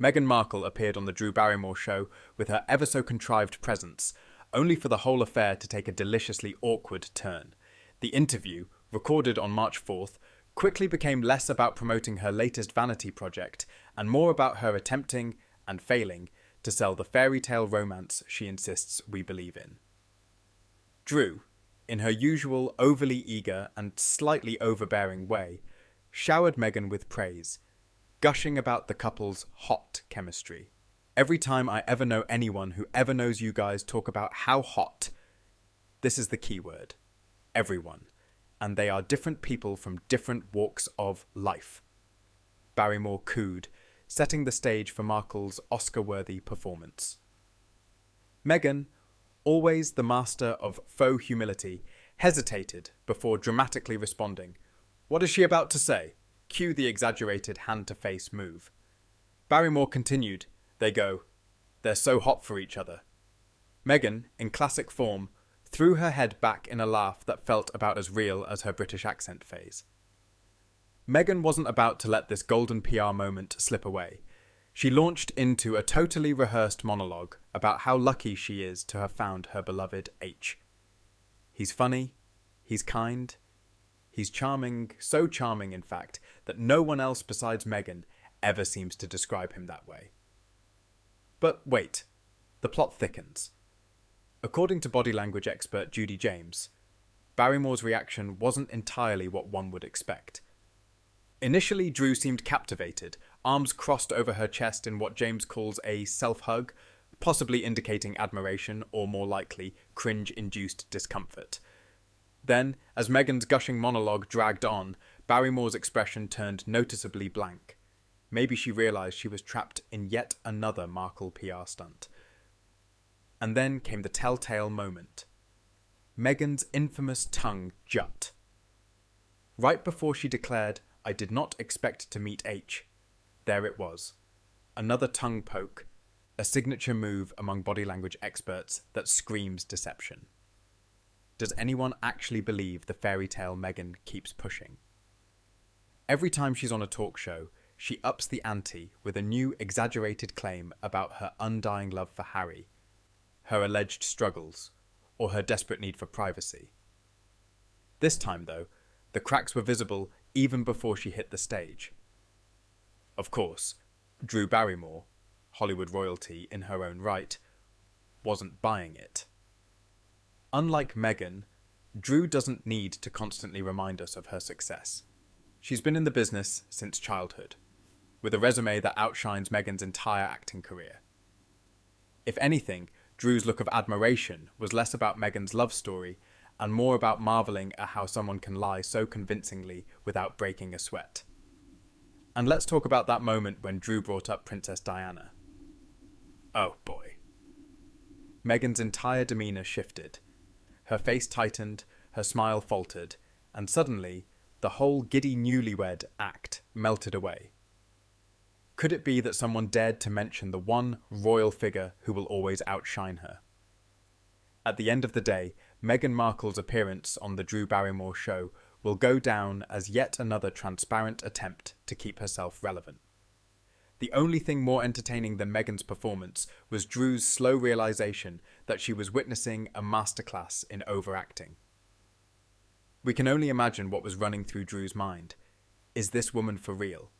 Meghan Markle appeared on the Drew Barrymore Show with her ever-so-contrived presence, only for the whole affair to take a deliciously awkward turn. The interview, recorded on March 4th, quickly became less about promoting her latest vanity project and more about her attempting, and failing, to sell the fairy tale romance she insists we believe in. Drew, in her usual overly eager and slightly overbearing way, showered Meghan with praise, gushing about the couple's hot chemistry. Every time I ever know anyone who ever knows you guys talk about how hot, this is the key word, everyone, and they are different people from different walks of life. Barrymore cooed, setting the stage for Markle's Oscar-worthy performance. Meghan, always the master of faux humility, hesitated before dramatically responding. What is she about to say? Cue the exaggerated hand-to-face move. Barrymore continued. They go, they're so hot for each other. Meghan, in classic form, threw her head back in a laugh that felt about as real as her British accent phase. Meghan wasn't about to let this golden PR moment slip away. She launched into a totally rehearsed monologue about how lucky she is to have found her beloved H. He's funny, he's kind, he's charming, so charming in fact, that no one else besides Meghan ever seems to describe him that way. But wait, the plot thickens. According to body language expert Judy James, Barrymore's reaction wasn't entirely what one would expect. Initially, Drew seemed captivated, arms crossed over her chest in what James calls a self-hug, possibly indicating admiration or, more likely, cringe-induced discomfort. Then, as Meghan's gushing monologue dragged on, Barrymore's expression turned noticeably blank. Maybe she realised she was trapped in yet another Markle PR stunt. And then came the telltale moment. Meghan's infamous tongue JUT. Right before she declared, "I did not expect to meet H," there it was. Another tongue poke, a signature move among body language experts that screams deception. Does anyone actually believe the fairy tale Meghan keeps pushing? Every time she's on a talk show, she ups the ante with a new exaggerated claim about her undying love for Harry, her alleged struggles, or her desperate need for privacy. This time, though, the cracks were visible even before she hit the stage. Of course, Drew Barrymore, Hollywood royalty in her own right, wasn't buying it. Unlike Meghan, Drew doesn't need to constantly remind us of her success. She's been in the business since childhood, with a resume that outshines Meghan's entire acting career. If anything, Drew's look of admiration was less about Meghan's love story and more about marvelling at how someone can lie so convincingly without breaking a sweat. And let's talk about that moment when Drew brought up Princess Diana. Oh boy. Meghan's entire demeanour shifted. Her face tightened, her smile faltered, and suddenly, the whole giddy newlywed act melted away. Could it be that someone dared to mention the one royal figure who will always outshine her? At the end of the day, Meghan Markle's appearance on the Drew Barrymore Show will go down as yet another transparent attempt to keep herself relevant. The only thing more entertaining than Meghan's performance was Drew's slow realization that she was witnessing a masterclass in overacting. We can only imagine what was running through Drew's mind. Is this woman for real?